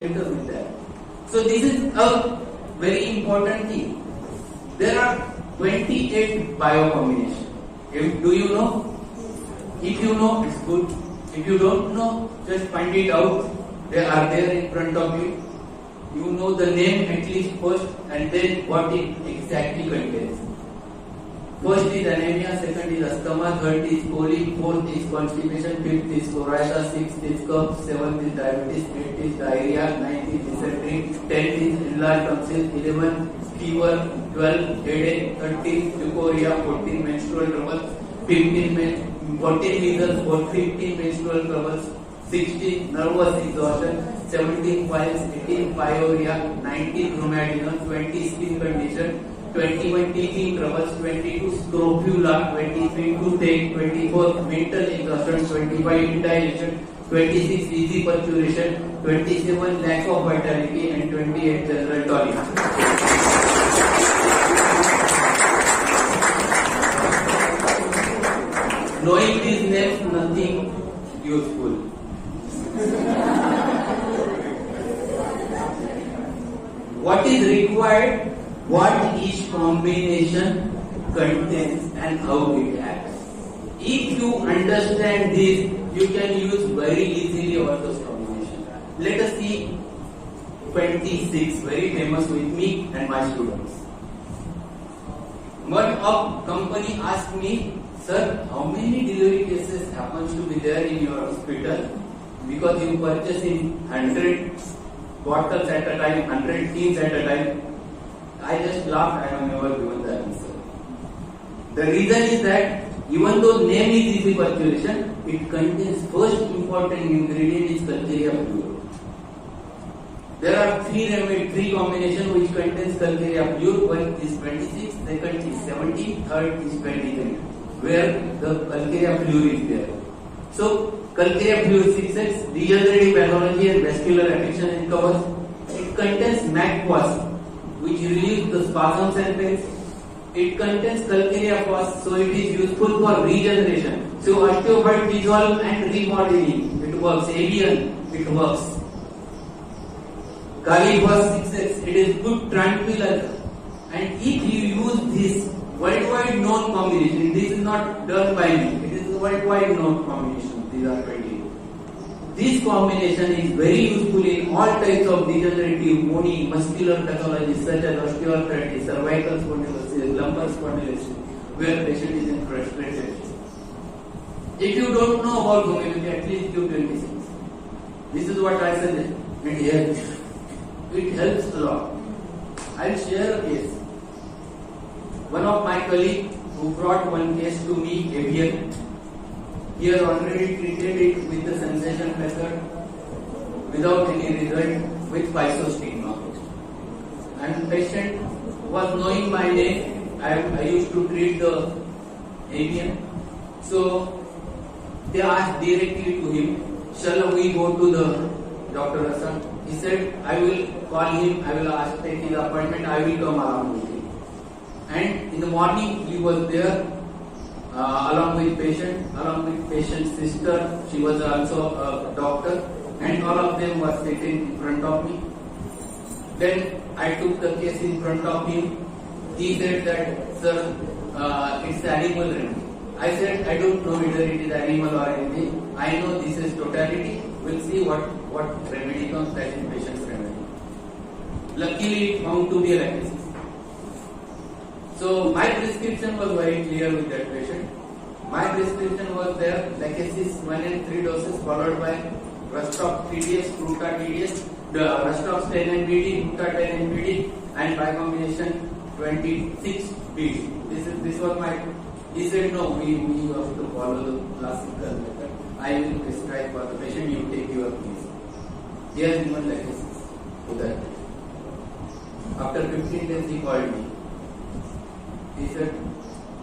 with that. So this is a very important thing. There are 28 bio combinations. Do you know? If you know, it's good. If you don't know, just find it out. They are there in front of you. You know the name at least first, and then what it exactly contains. First is anemia, second is asthma, third is colic, fourth is constipation, fifth is coriasis, sixth is cough, seventh is diabetes, eighth is diarrhea, ninth is dysentery, 10th is enlarged tonsils, 11 fever, 12 headache, 13 leukorrhea, 14 menstrual troubles, 14 measles, 15 menstrual troubles, 16 nervous exhaustion, 17 piles, 18 pyorrhea, 19 rheumatism, 20 skin condition, 21 teething troubles, 22 scrofula, 23 toothache, 24 mental exhaustion, 25 indigestion, 26 easy perturbation, 27 lack of vitality, and 28 general tolerance. Knowing these names, nothing useful. What is required? What each combination contains and how it acts. If you understand this, you can use very easily all those combinations. Let us see 26, very famous with me and my students. One of company asked me, sir, how many delivery cases happens to be there in your hospital? Because you purchase in 100 bottles at a time, 100 tins at a time. I just laughed, I have never given the answer. The reason is that even though name is easy perturbation, it contains first important ingredient is Calcarea pure. There are three combinations which contains Calcarea pure. One is 26, second is 17, third is 23, where the Calcarea pure is there. So Calcarea pure 6X, degenerative pathology and vascular affection and covers. It contains MAC-POS, which relieves the spasms and pains. It contains Calcarea phos, so it is useful for regeneration. So osteophyte dissolve and remodeling, it works. Avian, it works. Kali phos 6X, it is good tranquilizer. And if you use this worldwide known combination, this is not done by me, it is a worldwide known combination. These are 20. This combination is very useful in all types of degenerative, bony, muscular pathologies such as osteoarthritis, cervical spondylosis, lumbar spondylosis, where patient is in frustrated. If you don't know about homeopathy, at least do 26. This is what I suggest. It helps. It helps a lot. I'll share a case. One of my colleagues who brought one case to me, avian. He has already treated it with the sensation method without any result with physostigma. And patient was knowing my name. I used to treat the avian. So they asked directly to him, shall we go to the Dr. Rasal? He said, I will call him, I will take his appointment, I will come along with him. And in the morning he was there. Along with patient's sister, she was also a doctor, and all of them were sitting in front of me. Then I took the case in front of him. He said that, sir, it's animal remedy. I said, I don't know whether it is animal or anything. I know this is totality. We'll see what remedy comes, that is patient's remedy. Luckily, it found to be a lachesis. So my prescription was very clear with that patient. My prescription was there, lachesis 1 and 3 doses followed by Rustox TDS, Fruta TDS, the Rustox 10 NBD, Fruta 10 NBD, and by combination 26 BD. This was my. He said no, we have to follow the classical method. I will prescribe for the patient. You take your piece. He has given lachesis to that. After 15 days, he called me. He said,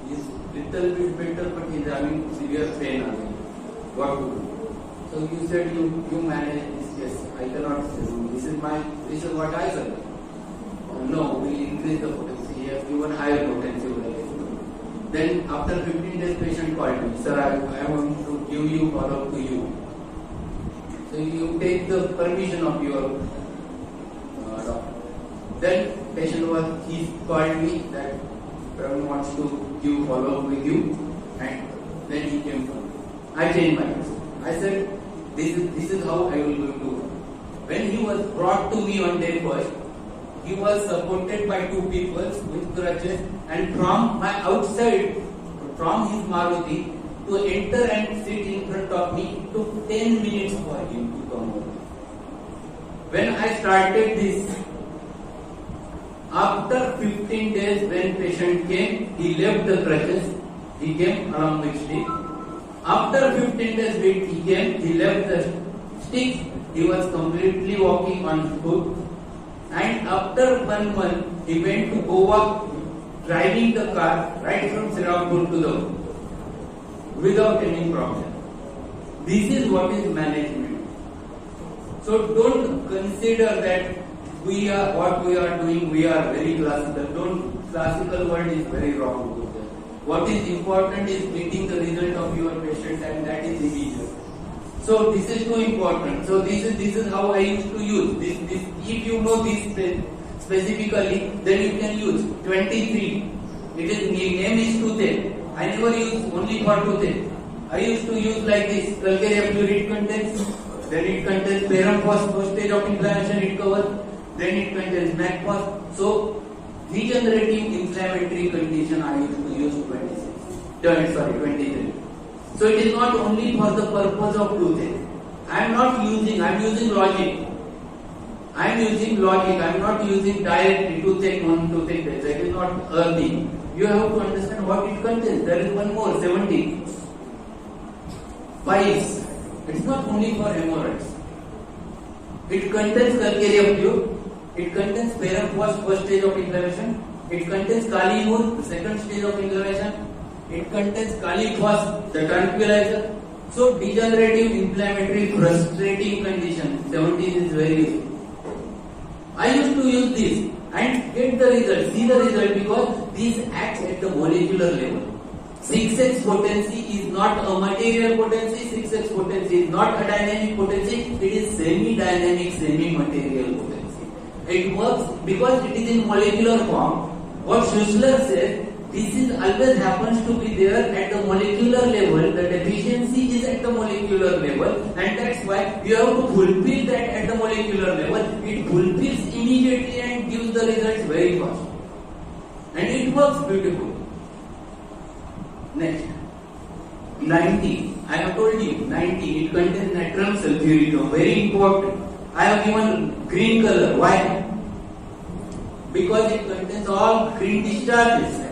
he is little bit better, but he is having severe pain again. What to do? So you said you manage this case. I cannot say. This is what I said. No, we increase the potency. He has given higher potency. Then after 15 days, patient called me. Sir, I want to give you follow up to you. So you take the permission of your doctor. Then he called me that Praveen wants to give follow-up with you, and then he came for me. I changed my answer. I said, this is how I will going to work. When he was brought to me on day first, he was supported by two people with crutches, and from my outside, from his Maruti, to enter and sit in front of me, it took 10 minutes for him to come over. When I started this, after 15 days when patient came, he left the crutches, he came along with stick. After 15 days when he came, he left the sticks, he was completely walking on foot. And after 1 month, he went to Goa, driving the car right from Shrirampur to the without any problem. This is what is management. So don't consider that what we are doing, we are very classical. Classical word is very wrong. What is important is getting the result of your patient, and that is immediate. So this is too important. So this is how I used to use this. If you know this specifically, then you can use 23. Name is toothache. I never use only for toothache. I used to use like this. Calcarea fluid it contains. Then it contains Perum first stage of inflammation it covers. Then it contains MAC. So degenerative inflammatory condition I used to use 23. So it is not only for the purpose of toothache. I am using logic. I am not using directly toothache 1, toothache 2. It is not early. You have to understand what it contains. There is one more, 70. Piles. It is not only for hemorrhoids. It contains calcarea fluid. It contains Perum first stage of inflammation. It contains Kali Moor, the second stage of inflammation. It contains Kali Phos, the tranquilizer. So degenerative, inflammatory, frustrating condition. 17 is very useful. I used to use this and get the result, see the result, because this acts at the molecular level. 6x potency is not a material potency, 6x potency is not a dynamic potency, it is semi-dynamic, semi-material potency. It works because it is in molecular form. What Schussler says, this is always happens to be there at the molecular level, the deficiency is at the molecular level, and that's why you have to fulfill that at the molecular level. It fulfills immediately and gives the results very fast. And it works beautifully. Next, 90. I have told you, 90. It contains natrium sulfuridum, very important. I have given green color. Why? Because it contains all green discharges.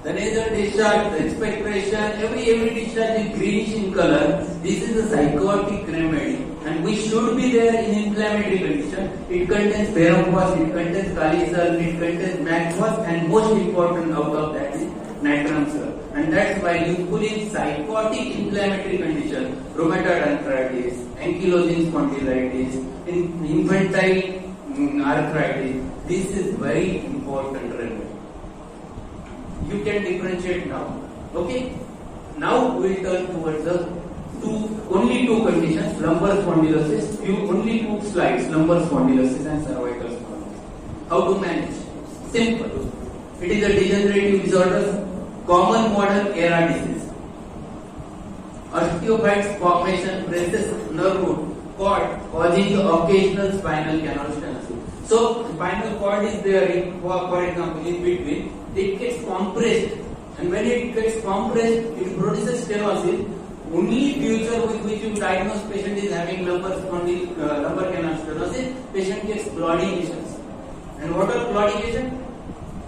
The nasal discharge, the expectoration, every discharge is greenish in color. This is a psychotic remedy, and we should be there in inflammatory condition. It contains Perum Phos, it contains Kali Sulf, it contains MAC Phos, and most important out of that is natrium sulf. And that's why useful in psychotic inflammatory condition, rheumatoid arthritis, ankylosing spondylitis, in infantile arthritis. This is very important remedy. You can differentiate now. Okay? Now we will turn towards the only two conditions, lumbar spondylosis, only 2 slides, lumbar spondylosis and cervical spondylosis. How to manage? Simple. It is a degenerative disorder, common modern era disease. Osteophytes formation presses nerve root cord, causing occasional spinal canal stenosis. So spinal cord is there, for example, in between. It gets compressed, and when it gets compressed, it produces stenosis. Only feature with which you diagnose patient is having lumbar canal stenosis. Patient gets claudications. And what are claudication?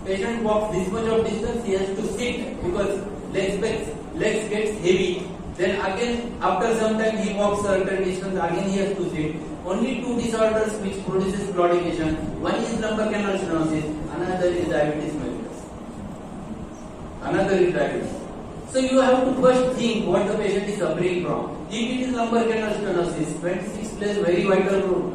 Patient walks this much of distance, he has to sit because legs gets heavy. Then again, after some time, he walks certain distance, again he has to sit. Only 2 disorders which produces claudication. One is lumbar canal stenosis, another is diabetes mellitus. Another is diabetes. So you have to first think what the patient is suffering from. If it is lumbar canal stenosis, 26 plays very vital role.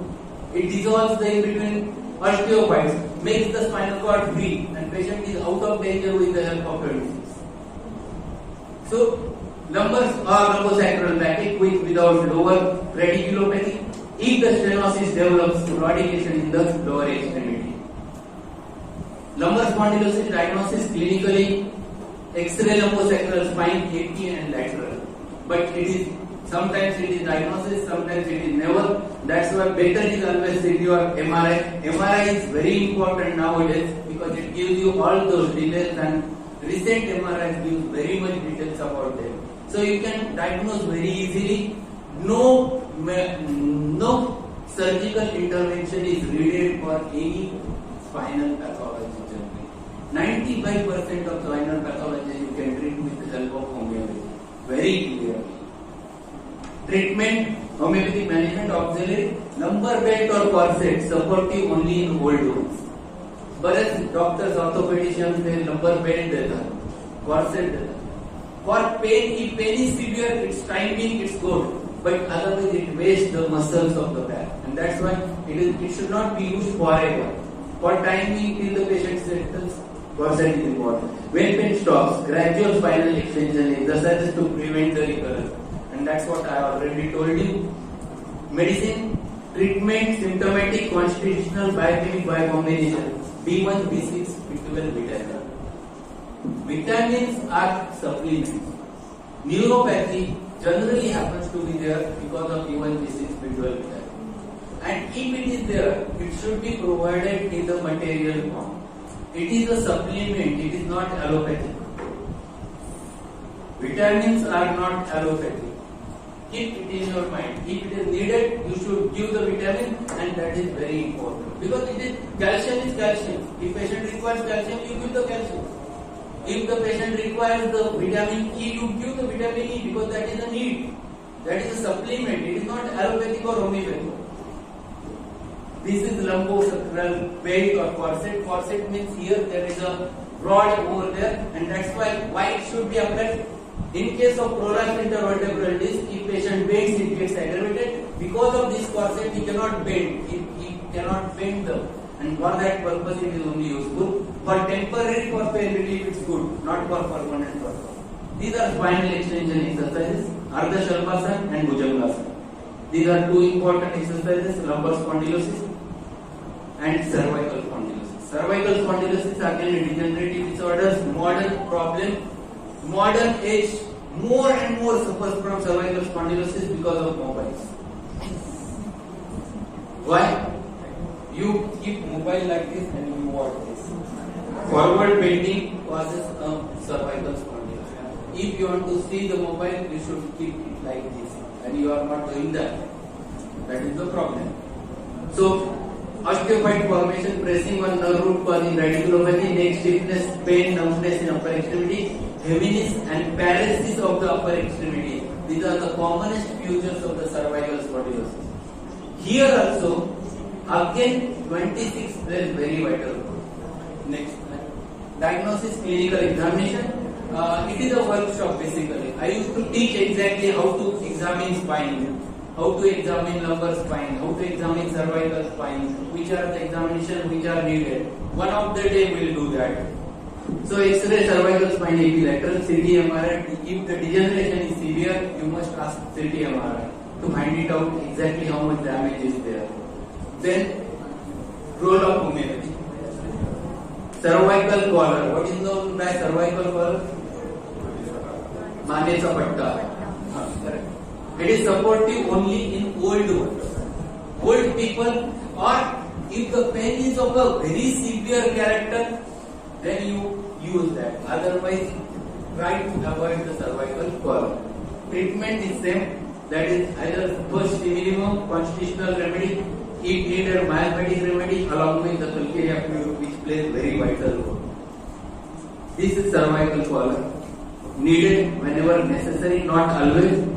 It dissolves the in-between osteophytes, makes the spinal cord free, and patient is out of danger with the help of your disease. So lumbars are lumbosacral packing with without lower radiculopathy. if the stenosis develops claudication in the lower extremity. Lumbar spondylosis diagnosis clinically, X-ray lumbosacral spine, AP and lateral. But it is sometimes it is diagnosis, sometimes it is never. That's why better is always with your MRI. MRI is very important nowadays because it gives you all those details, and recent MRIs gives very much details about them. So you can diagnose very easily. No surgical intervention is needed for any spinal pathology. 95% of spinal pathology you can treat with the help of homeopathy. Very clearly. Treatment, homeopathic management, auxiliary, lumbar belt or corset, supportive only in old wounds. बरेच doctors orthopaedician ते lumbar belt देतात, corset देतात. For pain, if pain is severe, it's timing, it's good, but otherwise it wastes the muscles of the back, and that's why it should not be used forever. For timing till the patient settles, corset is important. When pain stops, gradual spinal extension is necessary to prevent the recurrence, and that's what I already told you. Medicine, treatment, symptomatic, constitutional, biochemic, by combination. B1, B6, B12, B10. Vitamins are supplements. Neuropathy generally happens to be there because of B1, B6, B12, B10. And if it is there, it should be provided in the material form. It is a supplement, it is not allopathic. Vitamins are not allopathic. Keep it in your mind. If it is needed, you should give the vitamin, and that is very important. Because it is calcium is calcium. If patient requires calcium, you give the calcium. If the patient requires the vitamin E, you give the vitamin E because that is a need. That is a supplement. It is not allopathic or homeopathic. This is lumbosacral belt or corset. Corset means here there is a rod over there, and that's why it should be applied. In case of prolapsed intervertebral disc, if patient bends, it gets aggravated. Because of this corset, he cannot bend. He cannot bend them. And for that purpose, it is only useful. For temporary, for pain relief, it's good, not for permanent purpose. These are spinal extension exercises, Ardha Shalpasana and Bhujangasana. These are two important exercises, lumbar spondylosis and cervical spondylosis. Cervical spondylosis are again degenerative disorders, modern problem. Modern age, more and more suffers from cervical spondylosis because of mobiles. Why? You keep mobile like this and you watch this. Forward bending causes cervical spondylosis. If you want to see the mobile, you should keep it like this, and you are not doing that. That is the problem. So, osteophyte formation, pressing on the root causing radiculopathy, neck stiffness, pain, numbness in upper extremity, heaviness and paralysis of the upper extremity. These are the commonest features of the cervical spondylosis. Here also, again 26 plays very vital role. Next, diagnosis, clinical examination. It is a workshop basically. I used to teach exactly how to examine spine, how to examine lumbar spine, how to examine cervical spine, which are the examinations which are needed. One of the day we will do that. So X-ray, cervical spine, AP lateral, CT MRI. If the degeneration is severe, you must ask CT MRI to find it out exactly how much damage is there. Then role of homeopathy. Cervical collar. What is known by cervical collar? Manecha patta. Correct. It is supportive only in old ones. Old people, or if the pain is of a very severe character, then you use that. Otherwise, try to avoid the cervical collar. Treatment is same. That is either first minimum constitutional remedy, if needed myopathic remedy along with the calcarea fluid, which plays very vital role. This is cervical collar. Needed whenever necessary, not always.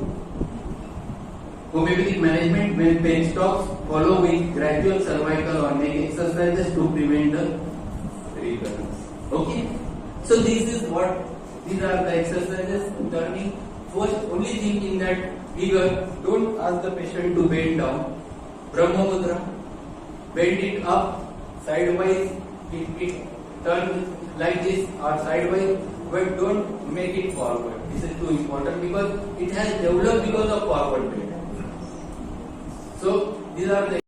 Homeopathic management, when pain stops, follow with gradual cervical or neck exercises to prevent the recurrence. Okay? So these are the exercises. Turning, first only thing in that figure, don't ask the patient to bend down. Brahma Mudra, bend it up, sidewise, it turn like this or sidewise, but don't make it forward. This is too important because it has developed because of forward bend. So These are the